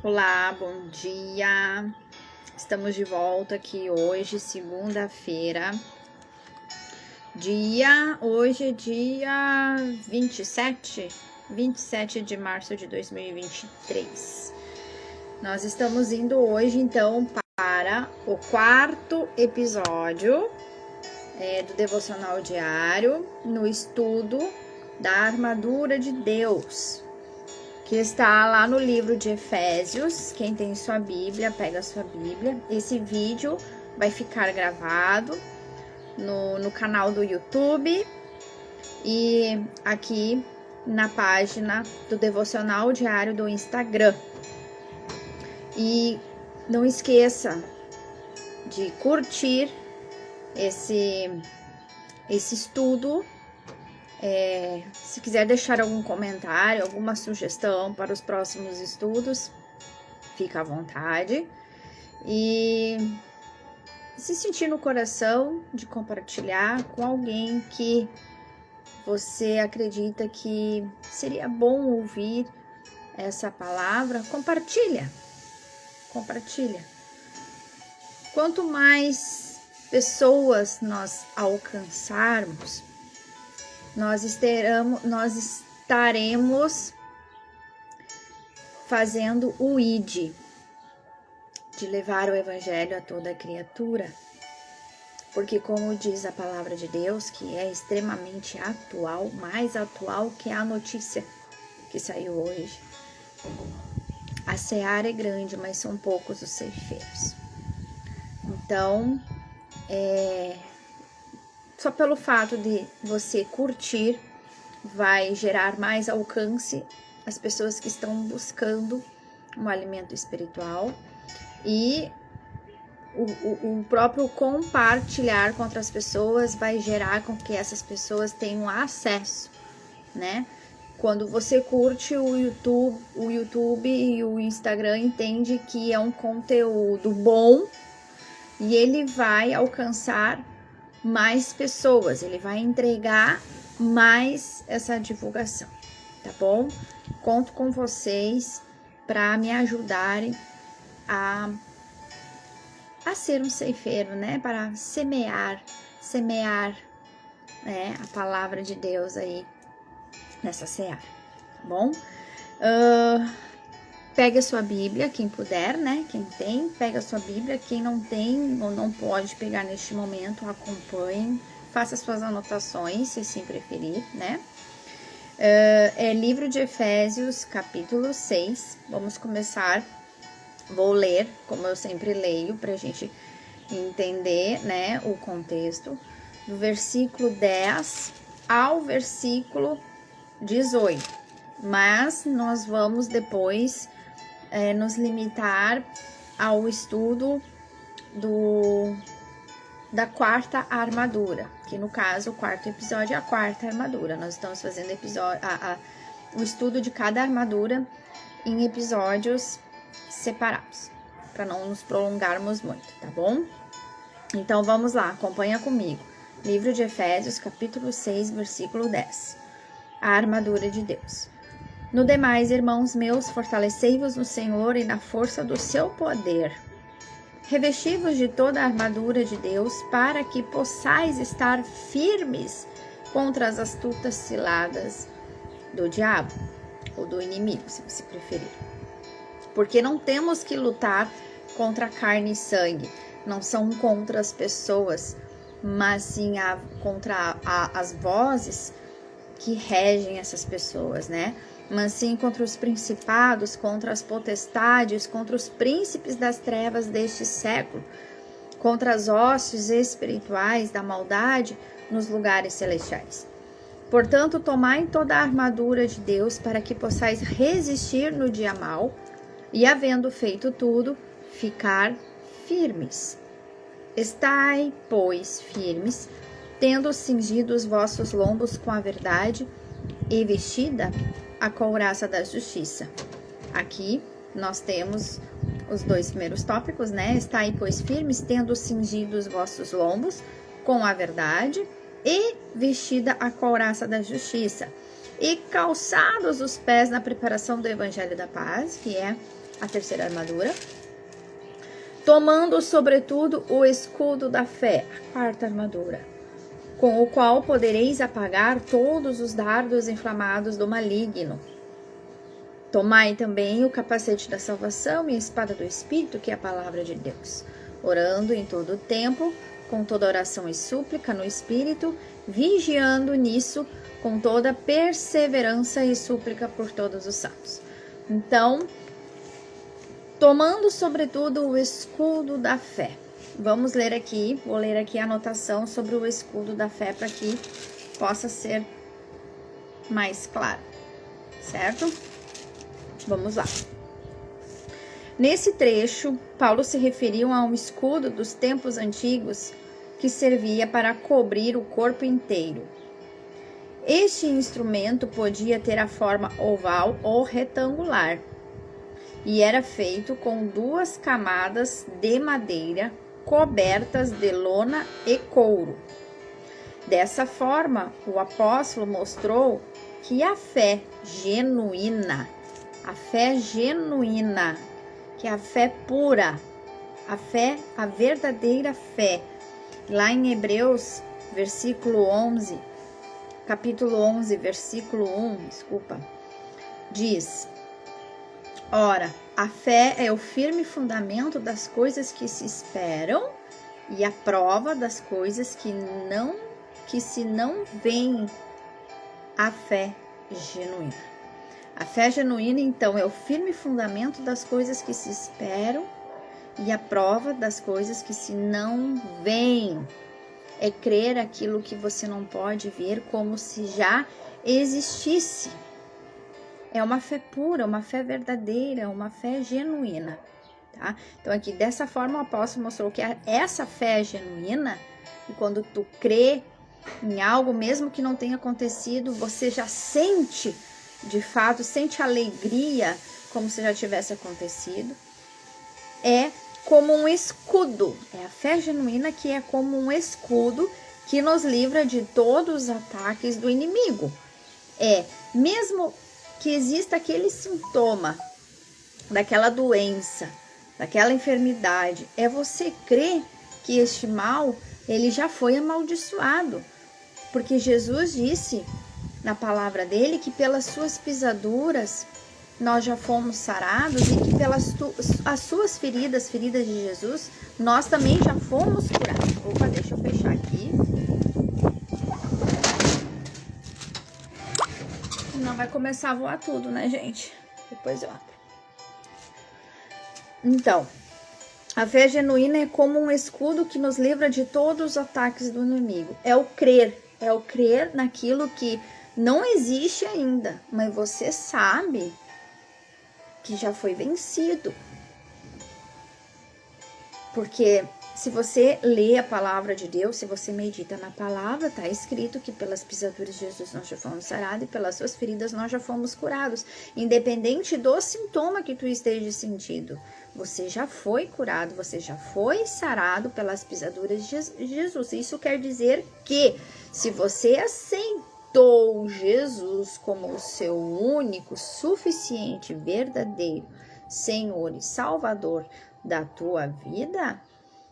Olá, bom dia. Estamos de volta aqui hoje, segunda-feira. Hoje é dia 27 de março de 2023. Nós estamos indo hoje, então, para o quarto episódio do Devocional Diário, no estudo da Armadura de Deus, que está lá no livro de Efésios. Quem tem sua Bíblia, pega a sua Bíblia. Esse vídeo vai ficar gravado no canal do YouTube e aqui na página do Devocional Diário do Instagram. E não esqueça de curtir esse estudo. Se quiser deixar algum comentário, alguma sugestão para os próximos estudos, fica à vontade. E se sentir no coração de compartilhar com alguém que você acredita que seria bom ouvir essa palavra, compartilha. Quanto mais pessoas nós alcançarmos, nós estaremos fazendo o ID, de levar o evangelho a toda criatura, porque, como diz a palavra de Deus, que é extremamente atual, mais atual que a notícia que saiu hoje, a seara é grande, mas são poucos os ceifeiros. Então, só pelo fato de você curtir, vai gerar mais alcance às pessoas que estão buscando um alimento espiritual, e o próprio compartilhar com outras pessoas vai gerar com que essas pessoas tenham acesso, né? Quando você curte o YouTube e o Instagram, entende que é um conteúdo bom e ele vai alcançar mais pessoas, ele vai entregar mais essa divulgação, tá bom? Conto com vocês para me ajudarem a ser um ceifeiro, né? Para semear, né? A palavra de Deus aí nessa seara, tá bom? Pega a sua Bíblia, quem puder, né? Quem tem, pega a sua Bíblia. Quem não tem ou não pode pegar neste momento, acompanhe. Faça suas anotações, se assim preferir, né? Livro de Efésios, capítulo 6. Vamos começar. Vou ler, como eu sempre leio, pra gente entender, né, o contexto. Do versículo 10 ao versículo 18. Mas nós vamos depois nos limitar ao estudo da quarta armadura, que no caso o quarto episódio é a quarta armadura. Nós estamos fazendo o estudo de cada armadura em episódios separados, para não nos prolongarmos muito, tá bom? Então vamos lá, acompanha comigo. Livro de Efésios, capítulo 6, versículo 10. A armadura de Deus. No demais, irmãos meus, fortalecei-vos no Senhor e na força do seu poder. Revesti-vos de toda a armadura de Deus, para que possais estar firmes contra as astutas ciladas do diabo, ou do inimigo, se você preferir. Porque não temos que lutar contra carne e sangue, não são contra as pessoas, mas sim contra as vozes que regem essas pessoas, né? Mas sim contra os principados, contra as potestades, contra os príncipes das trevas deste século, contra as hostes espirituais da maldade nos lugares celestiais. Portanto, tomai toda a armadura de Deus, para que possais resistir no dia mau, e havendo feito tudo, ficar firmes. Estai, pois, firmes, tendo cingido os vossos lombos com a verdade e vestida a couraça da justiça. Aqui nós temos os dois primeiros tópicos, né? Estai, pois, firmes, tendo cingido os vossos lombos com a verdade e vestida a couraça da justiça. E calçados os pés na preparação do evangelho da paz, que é a terceira armadura. Tomando, sobretudo, o escudo da fé, a quarta armadura, com o qual podereis apagar todos os dardos inflamados do maligno. Tomai também o capacete da salvação e a espada do Espírito, que é a palavra de Deus, orando em todo o tempo, com toda oração e súplica no Espírito, vigiando nisso com toda perseverança e súplica por todos os santos. Então, tomando sobretudo o escudo da fé. Vamos ler aqui, vou ler aqui a anotação sobre o escudo da fé para que possa ser mais claro, certo? Vamos lá. Nesse trecho, Paulo se referiu a um escudo dos tempos antigos que servia para cobrir o corpo inteiro. Este instrumento podia ter a forma oval ou retangular e era feito com 2 camadas de madeira cobertas de lona e couro. Dessa forma, o apóstolo mostrou que a fé genuína, que é a fé pura, a verdadeira fé, lá em Hebreus, capítulo 11, versículo 1, diz: ora, a fé é o firme fundamento das coisas que se esperam e a prova das coisas que se não veem, a fé genuína. A fé genuína, então, é o firme fundamento das coisas que se esperam e a prova das coisas que se não veem. É crer aquilo que você não pode ver como se já existisse. É uma fé pura, uma fé verdadeira, uma fé genuína, tá? Então, aqui, dessa forma, o apóstolo mostrou que essa fé genuína, e quando tu crê em algo, mesmo que não tenha acontecido, você já sente, de fato, sente alegria como se já tivesse acontecido. É como um escudo, é a fé genuína que é como um escudo que nos livra de todos os ataques do inimigo. Mesmo que exista aquele sintoma daquela doença, daquela enfermidade, é você crer que este mal, ele já foi amaldiçoado, porque Jesus disse na palavra dele que pelas suas pisaduras nós já fomos sarados e que pelas as suas feridas de Jesus, nós também já fomos curados. Opa, deixa eu fechar aqui. Senão vai começar a voar tudo, né, gente? Depois eu abro. Então, a fé genuína é como um escudo que nos livra de todos os ataques do inimigo. É o crer naquilo que não existe ainda, mas você sabe que já foi vencido. Porque se você lê a palavra de Deus, se você medita na palavra, está escrito que pelas pisaduras de Jesus nós já fomos sarados e pelas suas feridas nós já fomos curados. Independente do sintoma que tu esteja sentindo, você já foi curado, você já foi sarado pelas pisaduras de Jesus. Isso quer dizer que se você aceitou Jesus como o seu único, suficiente, verdadeiro Senhor e Salvador da tua vida,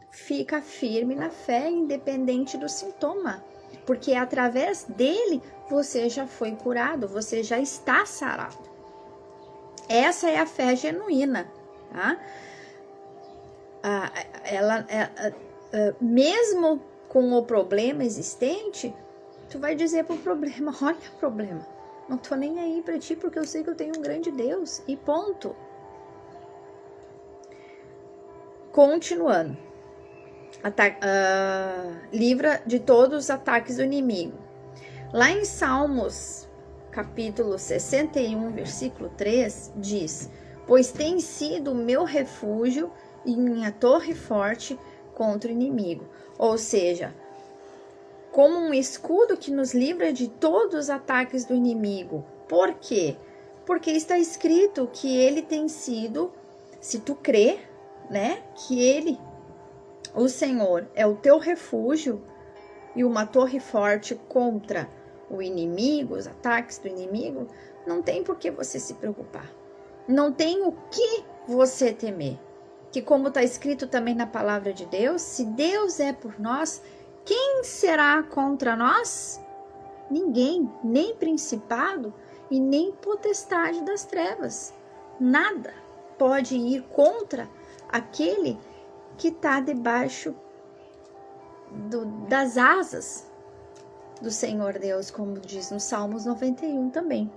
fica firme na fé, independente do sintoma, porque através dele você já foi curado, você já está sarado. Essa é a fé genuína, tá? Mesmo com o problema existente, tu vai dizer pro problema: olha o problema, não tô nem aí pra ti, porque eu sei que eu tenho um grande Deus, e ponto. Continuando. Livra de todos os ataques do inimigo. Lá em Salmos, capítulo 61, versículo 3, diz: pois tem sido o meu refúgio e minha torre forte contra o inimigo. Ou seja, como um escudo que nos livra de todos os ataques do inimigo. Por quê? Porque está escrito que ele tem sido, se tu crê, né, que ele, o Senhor, é o teu refúgio e uma torre forte contra o inimigo, os ataques do inimigo, não tem por que você se preocupar. Não tem o que você temer? Que como está escrito também na palavra de Deus, se Deus é por nós, quem será contra nós? Ninguém, nem principado e nem potestade das trevas. Nada pode ir contra aquele que está debaixo das asas do Senhor Deus, como diz no Salmos 91 também.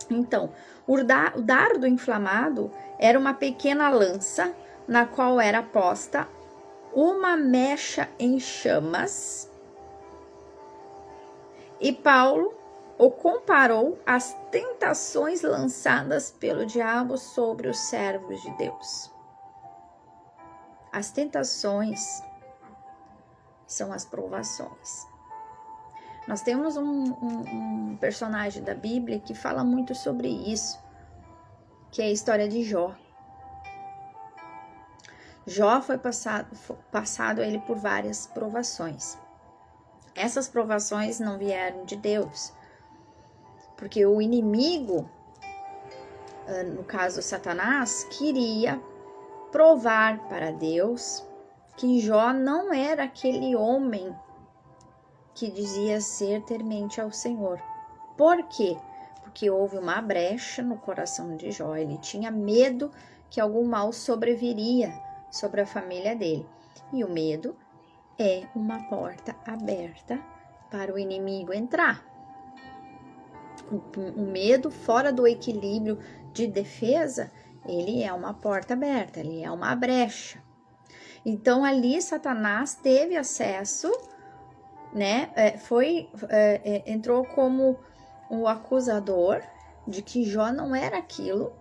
Então, o dardo inflamado era uma pequena lança na qual era posta uma mecha em chamas, e Paulo o comparou às tentações lançadas pelo diabo sobre os servos de Deus. As tentações são as provações. Nós temos um personagem da Bíblia que fala muito sobre isso, que é a história de Jó. Jó foi passado ele por várias provações. Essas provações não vieram de Deus, porque o inimigo, no caso Satanás, queria provar para Deus que Jó não era aquele homem que dizia ser temente ao Senhor. Por quê? Porque houve uma brecha no coração de Jó. Ele tinha medo que algum mal sobreviria sobre a família dele. E o medo é uma porta aberta para o inimigo entrar. O medo fora do equilíbrio de defesa, ele é uma porta aberta, ele é uma brecha. Então ali Satanás teve acesso, né? Entrou como o acusador de que Jó não era aquilo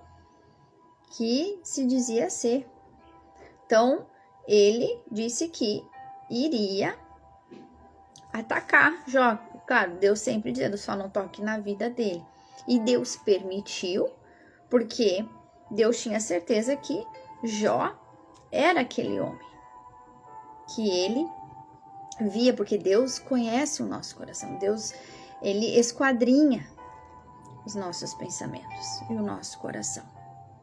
que se dizia ser. Então ele disse que iria atacar Jó. Claro, Deus sempre dizendo, só não toque na vida dele. E Deus permitiu, porque Deus tinha certeza que Jó era aquele homem. Que ele via, porque Deus conhece o nosso coração. Deus, ele esquadrinha os nossos pensamentos e o nosso coração,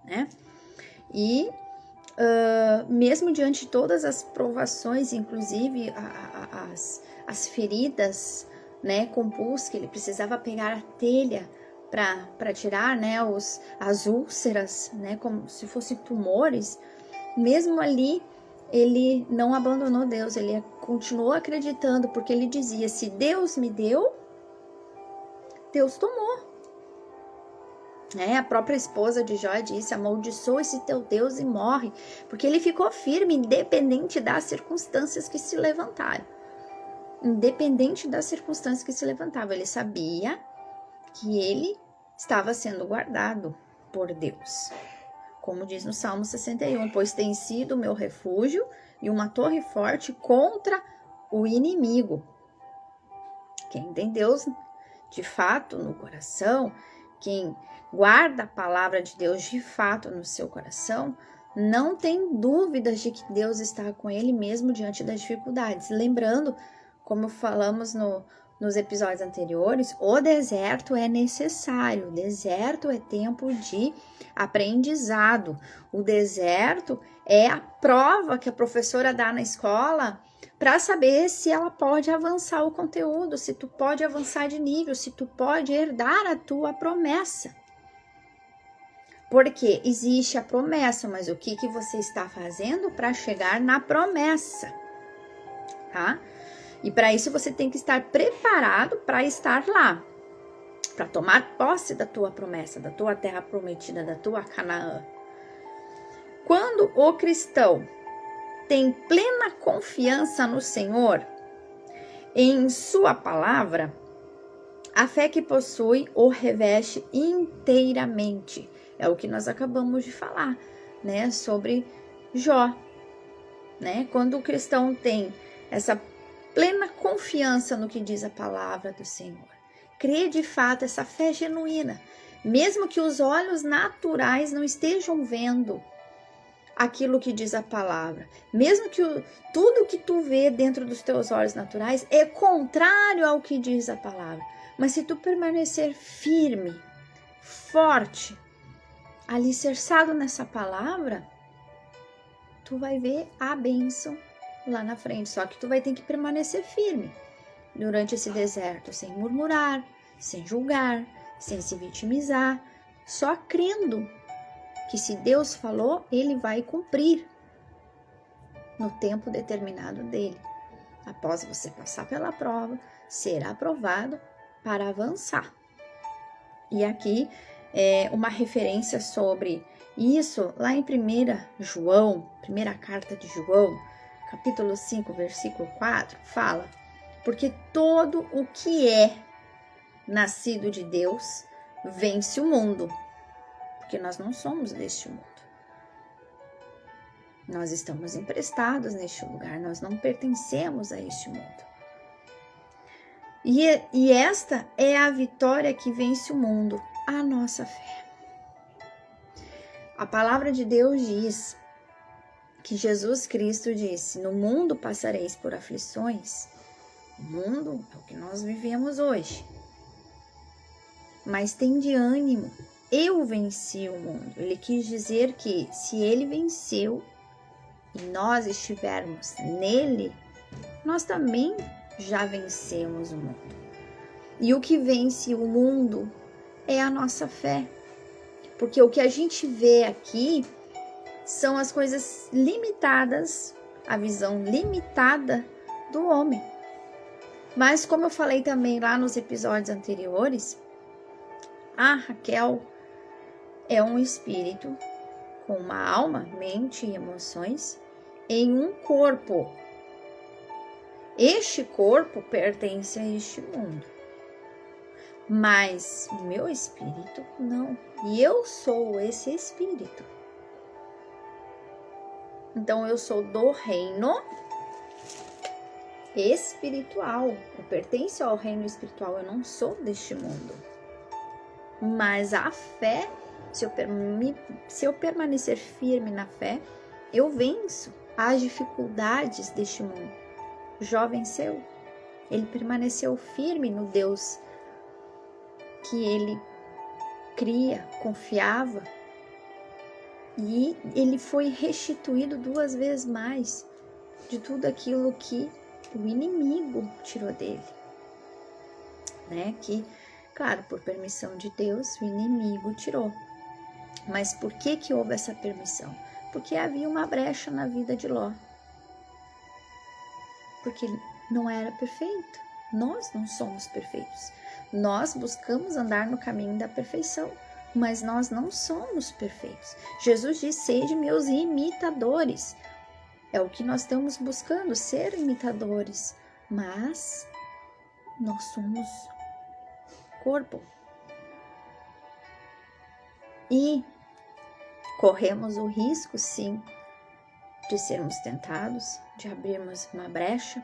né? E mesmo diante de todas as provações, inclusive as feridas, né, com pus, que ele precisava pegar a telha para tirar, né, as úlceras, né, como se fossem tumores, mesmo ali ele não abandonou Deus, ele continuou acreditando, porque ele dizia, se Deus me deu, Deus tomou. A própria esposa de Jó disse, amaldiçoa esse teu Deus e morre, porque ele ficou firme, independente das circunstâncias que se levantaram. Independente das circunstâncias que se levantavam, ele sabia que ele estava sendo guardado por Deus. Como diz no Salmo 61, pois tem sido o meu refúgio e uma torre forte contra o inimigo. Quem tem Deus de fato no coração, quem guarda a palavra de Deus de fato no seu coração, não tem dúvidas de que Deus está com ele mesmo diante das dificuldades. Lembrando, como falamos nos episódios anteriores, o deserto é necessário, o deserto é tempo de aprendizado, o deserto é a prova que a professora dá na escola para saber se ela pode avançar o conteúdo, se tu pode avançar de nível, se tu pode herdar a tua promessa. Porque existe a promessa, mas o que você está fazendo para chegar na promessa, tá? E para isso você tem que estar preparado para estar lá, para tomar posse da tua promessa, da tua terra prometida, da tua Canaã. Quando o cristão tem plena confiança no Senhor, em sua palavra, a fé que possui o reveste inteiramente. É o que nós acabamos de falar, né, sobre Jó, né? Quando o cristão tem essa plena confiança no que diz a palavra do Senhor, crê de fato, essa fé genuína, mesmo que os olhos naturais não estejam vendo aquilo que diz a palavra, mesmo que tudo que tu vê dentro dos teus olhos naturais é contrário ao que diz a palavra, mas se tu permanecer firme, forte, alicerçado nessa palavra, tu vai ver a bênção lá na frente. Só que tu vai ter que permanecer firme durante esse deserto, sem murmurar, sem julgar, sem se vitimizar, só crendo que se Deus falou, Ele vai cumprir no tempo determinado dele. Após você passar pela prova, será aprovado para avançar. E aqui é uma referência sobre isso lá em 1 João, primeira carta de João, capítulo 5, versículo 4, fala: porque todo o que é nascido de Deus vence o mundo, porque nós não somos deste mundo. Nós estamos emprestados neste lugar, nós não pertencemos a este mundo. E esta é a vitória que vence o mundo, a nossa fé. A palavra de Deus diz que Jesus Cristo disse: no mundo passareis por aflições. O mundo é o que nós vivemos hoje. Mas tem de ânimo, eu venci o mundo. Ele quis dizer que se ele venceu e nós estivermos nele, nós também já vencemos o mundo. E o que vence o mundo é a nossa fé. Porque o que a gente vê aqui são as coisas limitadas, a visão limitada do homem. Mas como eu falei também lá nos episódios anteriores, a Raquel é um espírito com uma alma, mente e emoções em um corpo. Este corpo pertence a este mundo, mas o meu espírito não. E eu sou esse espírito. Então eu sou do reino espiritual. Eu pertenço ao reino espiritual, eu não sou deste mundo. Mas a fé, se eu permanecer firme na fé, eu venço as dificuldades deste mundo. Jó venceu. Ele permaneceu firme no Deus que ele cria, confiava. E ele foi restituído 2 vezes mais de tudo aquilo que o inimigo tirou dele. Né? Que, claro, por permissão de Deus, o inimigo tirou. Mas por que houve essa permissão? Porque havia uma brecha na vida de Ló. Porque ele não era perfeito. Nós não somos perfeitos. Nós buscamos andar no caminho da perfeição, mas nós não somos perfeitos. Jesus diz: sede meus imitadores. É o que nós estamos buscando, ser imitadores. Mas nós somos corpo. E corremos o risco, sim, de sermos tentados, de abrirmos uma brecha,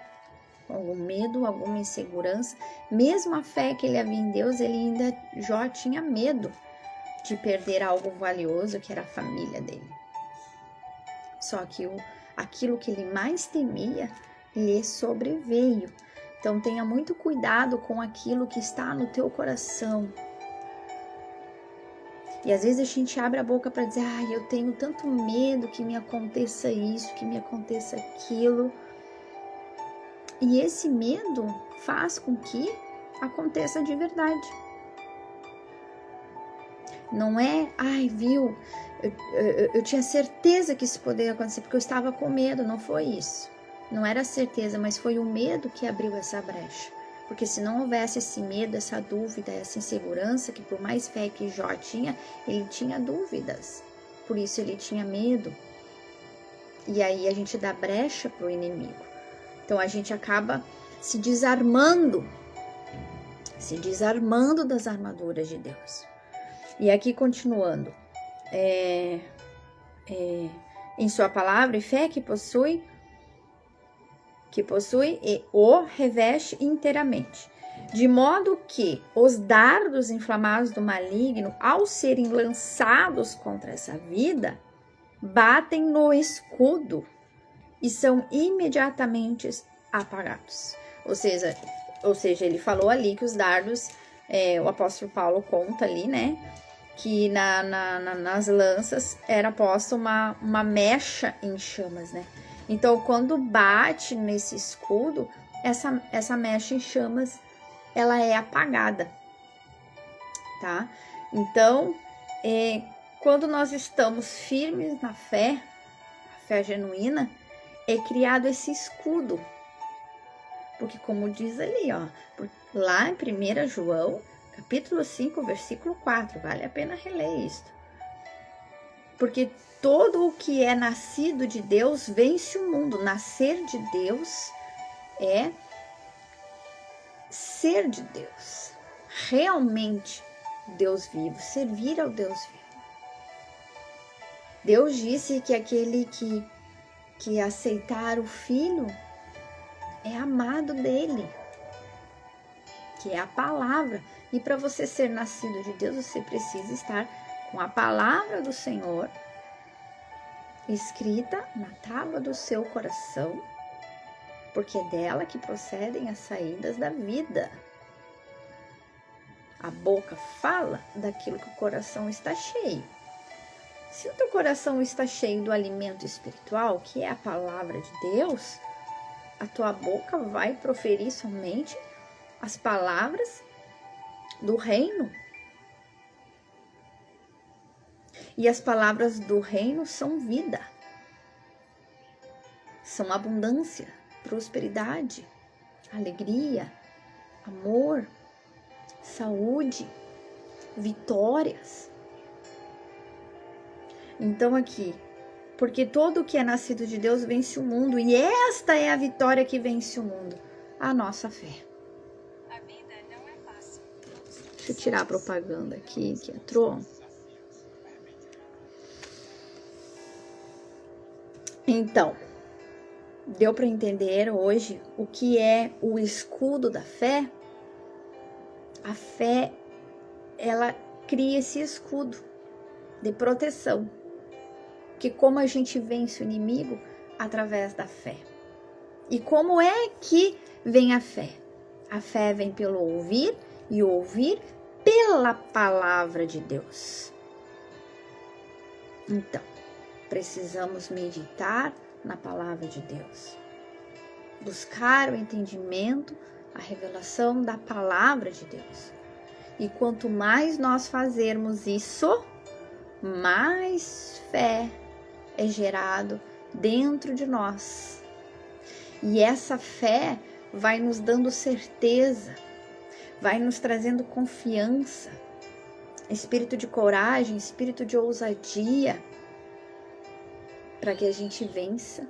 algum medo, alguma insegurança. Mesmo a fé que ele havia em Deus, Jó tinha medo de perder algo valioso, que era a família dele. Só que aquilo que ele mais temia, lhe sobreveio. Então tenha muito cuidado com aquilo que está no teu coração. E às vezes a gente abre a boca para dizer: eu tenho tanto medo que me aconteça isso, que me aconteça aquilo. E esse medo faz com que aconteça de verdade. Não é, viu, eu tinha certeza que isso poderia acontecer, porque eu estava com medo. Não foi isso. Não era certeza, mas foi o medo que abriu essa brecha. Porque se não houvesse esse medo, essa dúvida, essa insegurança, que por mais fé que Jó tinha, ele tinha dúvidas. Por isso ele tinha medo. E aí a gente dá brecha para o inimigo. Então a gente acaba se desarmando das armaduras de Deus. E aqui continuando, em sua palavra e fé que possui e o reveste inteiramente, de modo que os dardos inflamados do maligno, ao serem lançados contra essa vida, batem no escudo e são imediatamente apagados. Ou seja, ele falou ali que os dardos, o apóstolo Paulo conta ali, né, que nas lanças era posta uma mecha em chamas, né? Então, quando bate nesse escudo, essa mecha em chamas, ela é apagada, tá? Então, quando nós estamos firmes na fé, a fé genuína, é criado esse escudo. Porque como diz ali, ó, lá em 1 João, capítulo 5, versículo 4, vale a pena reler isso. Porque todo o que é nascido de Deus vence o mundo. Nascer de Deus é ser de Deus. Realmente Deus vivo, servir ao Deus vivo. Deus disse que aquele que aceitar o Filho é amado dele, que é a palavra. E para você ser nascido de Deus, você precisa estar com a palavra do Senhor escrita na tábua do seu coração, porque é dela que procedem as saídas da vida. A boca fala daquilo que o coração está cheio. Se o teu coração está cheio do alimento espiritual, que é a palavra de Deus, a tua boca vai proferir somente as palavras do reino. E as palavras do reino são vida, são abundância, prosperidade, alegria, amor, saúde, vitórias. Então aqui, porque todo o que é nascido de Deus vence o mundo, e esta é a vitória que vence o mundo, a nossa fé. A vida não é fácil. Deixa eu tirar a propaganda aqui que entrou. Então, deu para entender hoje o que é o escudo da fé? A fé, ela cria esse escudo de proteção. Que como a gente vence o inimigo? Através da fé. E como é que vem a fé? A fé vem pelo ouvir e ouvir pela palavra de Deus. Então, precisamos meditar na palavra de Deus. Buscar o entendimento, a revelação da palavra de Deus. E quanto mais nós fazermos isso, mais fé é gerado dentro de nós. E essa fé vai nos dando certeza, vai nos trazendo confiança, espírito de coragem, espírito de ousadia, para que a gente vença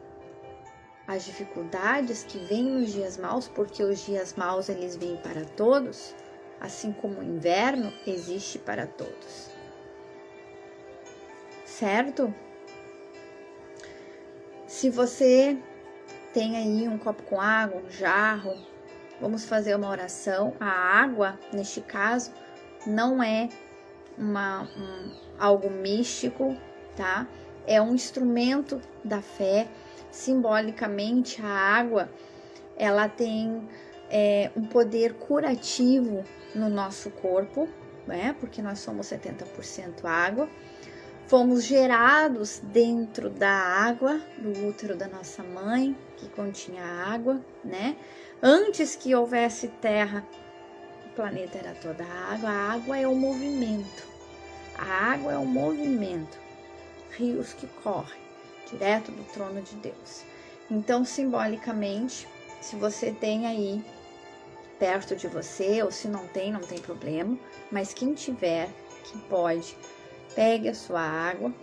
as dificuldades que vêm nos dias maus, porque os dias maus eles vêm para todos, assim como o inverno existe para todos. Certo? Se você tem aí um copo com água, um jarro, vamos fazer uma oração. A água, neste caso, não é algo místico, tá? É um instrumento da fé. Simbolicamente, a água, ela tem um poder curativo no nosso corpo, né? Porque nós somos 70% água. Fomos gerados dentro da água, do útero da nossa mãe, que continha água, né? Antes que houvesse terra, o planeta era toda água. A água é o movimento. A água é o movimento. Rios que correm direto do trono de Deus. Então, simbolicamente, se você tem aí perto de você, ou se não tem problema, mas quem tiver, que pode, pegue a sua água,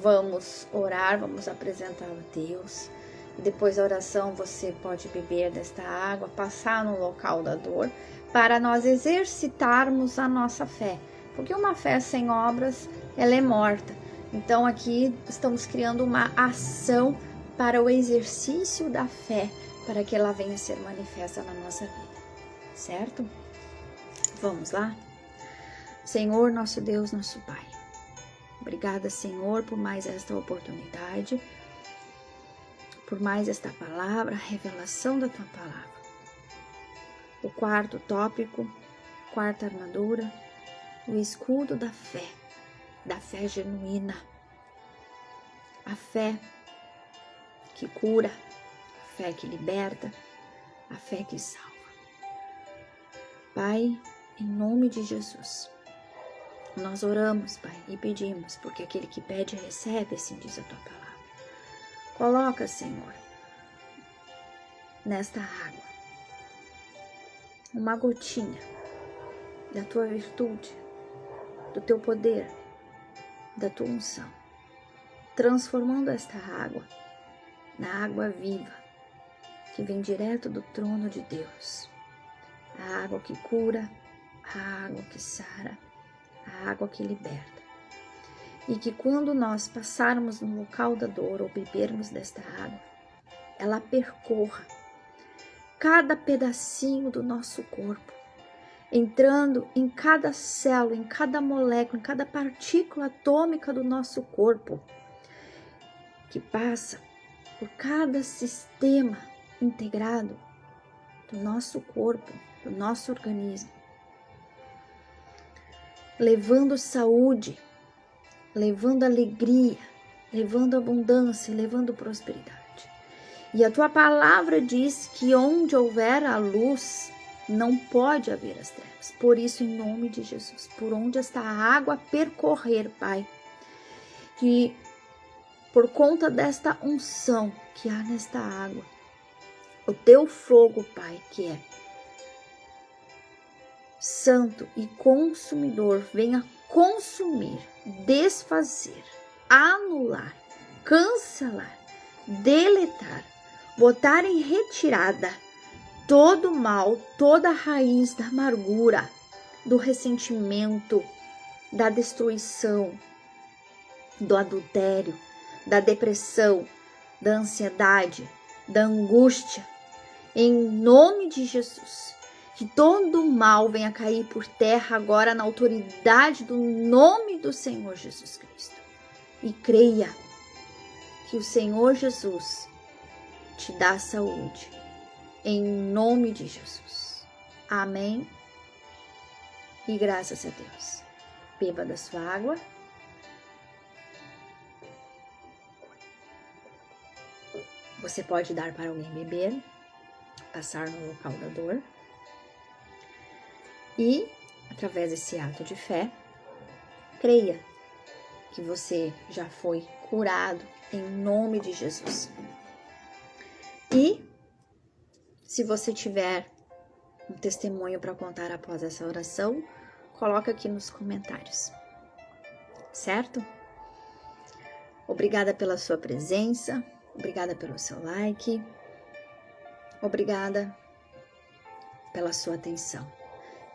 vamos orar, vamos apresentá-la a Deus. Depois da oração, você pode beber desta água, passar no local da dor, para nós exercitarmos a nossa fé. Porque uma fé sem obras, ela é morta. Então, aqui estamos criando uma ação para o exercício da fé, para que ela venha a ser manifesta na nossa vida. Certo? Vamos lá? Senhor, nosso Deus, nosso Pai. Obrigada, Senhor, por mais esta oportunidade, por mais esta palavra, a revelação da Tua palavra. O quarto tópico, quarta armadura, o escudo da fé. da fé genuína, a fé que cura, a fé que liberta, a fé que salva. Pai, em nome de Jesus, nós oramos, Pai, e pedimos, porque aquele que pede recebe, assim diz a tua palavra. Coloca, Senhor, nesta água uma gotinha da tua virtude, do teu poder, da tua unção, transformando esta água na água viva que vem direto do trono de Deus. A água que cura, a água que sara, a água que liberta. E que quando nós passarmos no local da dor ou bebermos desta água, ela percorra cada pedacinho do nosso corpo, entrando em cada célula, em cada molécula, em cada partícula atômica do nosso corpo, que passa por cada sistema integrado do nosso corpo, do nosso organismo, levando saúde, levando alegria, levando abundância, levando prosperidade. E a tua palavra diz que onde houver a luz, não pode haver as trevas. Por isso, em nome de Jesus, por onde esta água percorrer, Pai, que por conta desta unção que há nesta água, o teu fogo, Pai, que é santo e consumidor, venha consumir, desfazer, anular, cancelar, deletar, botar em retirada todo mal, toda a raiz da amargura, do ressentimento, da destruição, do adultério, da depressão, da ansiedade, da angústia. Em nome de Jesus, que todo mal venha cair por terra agora na autoridade do nome do Senhor Jesus Cristo. E creia que o Senhor Jesus te dá saúde. Em nome de Jesus. Amém. E graças a Deus. Beba da sua água. Você pode dar para alguém beber, passar no local da dor. E, através desse ato de fé, creia que você já foi curado em nome de Jesus. E, se você tiver um testemunho para contar após essa oração, coloca aqui nos comentários, certo? Obrigada pela sua presença, obrigada pelo seu like, obrigada pela sua atenção.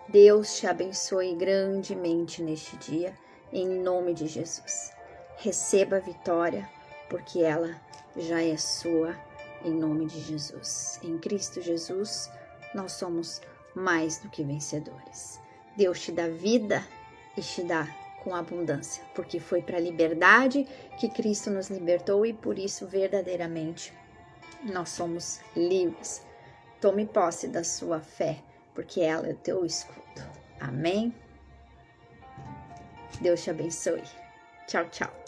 Deus te abençoe grandemente neste dia, em nome de Jesus. Receba a vitória, porque ela já é sua, em nome de Jesus. Em Cristo Jesus, nós somos mais do que vencedores. Deus te dá vida e te dá com abundância, porque foi para a liberdade que Cristo nos libertou e por isso verdadeiramente nós somos livres. Tome posse da sua fé, porque ela é o teu escudo. Amém? Deus te abençoe. Tchau, tchau.